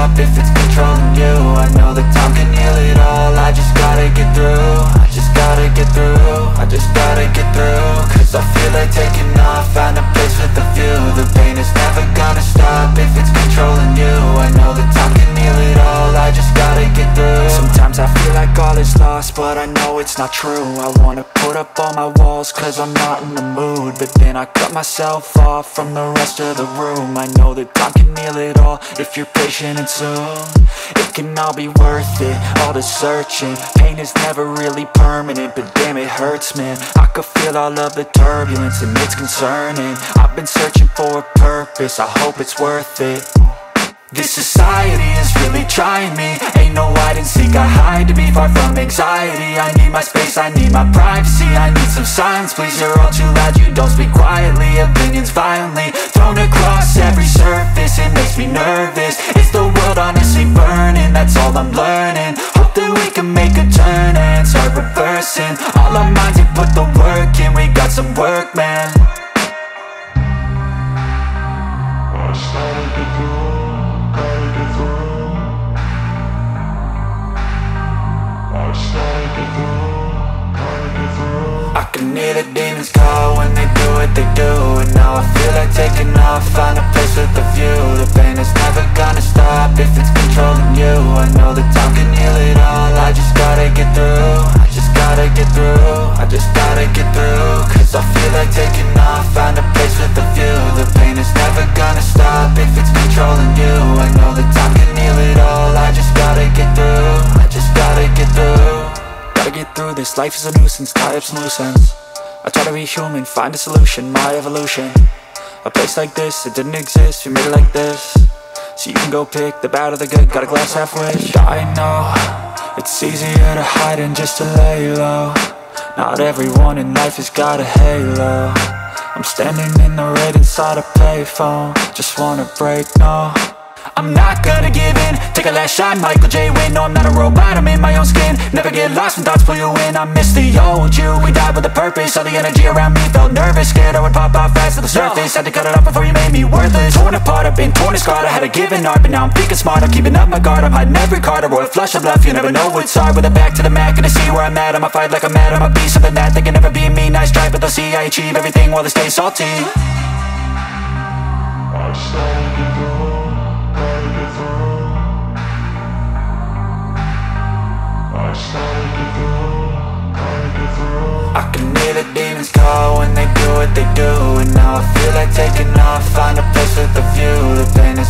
stop if it's controlling you. I know that time can heal it all, I just gotta get through. I just gotta get through, I just gotta get through. Cause I feel like taking off, find a place with a view. The pain is never gonna stop if it's controlling you. I know that time can heal it all, I just gotta get through. Sometimes I feel like all is lost, but I know it's not true. I wanna put up all my walls cause I'm not in the mood, but then I cut myself off from the rest of the room. I know that time can heal it all if you're patient and soon it can all be worth it, all the searching. Pain is never really permanent, but damn it hurts, man. I could feel all of the turbulence and it's concerning. I've been searching for a purpose, I hope it's worth it. This society is really trying me. Ain't no hide and seek, I hide to be far from anxiety. I need my space, I need my privacy. I need some silence, please, you're all too loud. You don't speak quietly, opinions violently thrown across every surface. It makes me nervous, is the world honestly burning? That's all I'm learning. Hope that we can make a turn and start reversing all our minds and put the work in. We got some work, man. I started to do. I can hear the demons call when they do what they do. And now I feel like taking off, find a place with a view. The pain is never gonna stop if it's controlling you. I know that time can heal it all, I just gotta get through. I just gotta get through, I just gotta get through. Cause I feel like taking off, find a place with a view. The pain is never gonna stop if it's controlling you. I know that time can heal it all, I just gotta get through. I just gotta get through. Gotta get through this, life is a nuisance, tie up some loose ends. I try to be human, find a solution, my evolution. A place like this, it didn't exist, we made it like this. So you can go pick the bad or the good, got a glass half wish. I know, it's easier to hide than just to lay low. Not everyone in life has got a halo. I'm standing in the red inside a payphone, just wanna break, no. I'm not gonna give in, take a last shot, Michael J. Win. No, I'm not a robot, I'm in my own skin. Never get lost when thoughts pull you in. I miss the old you, we died with a purpose. All the energy around me felt nervous, scared I would pop out fast to the surface. Had to cut it off before you made me worthless. Torn apart, I've been torn and scarred. I had a given art, but now I'm thinking smart. I'm keeping up my guard, I'm hiding every card. A royal flush of love, you never know what's hard. With a back to the mat, gonna see where I'm at. I'ma fight like I'm mad, I'ma be something that they can never be me. Nice try, but they'll see I achieve everything while they stay salty. I started to go. I can hear the demons call when they do what they do. And now I feel like taking off, find a place with a view. The pain is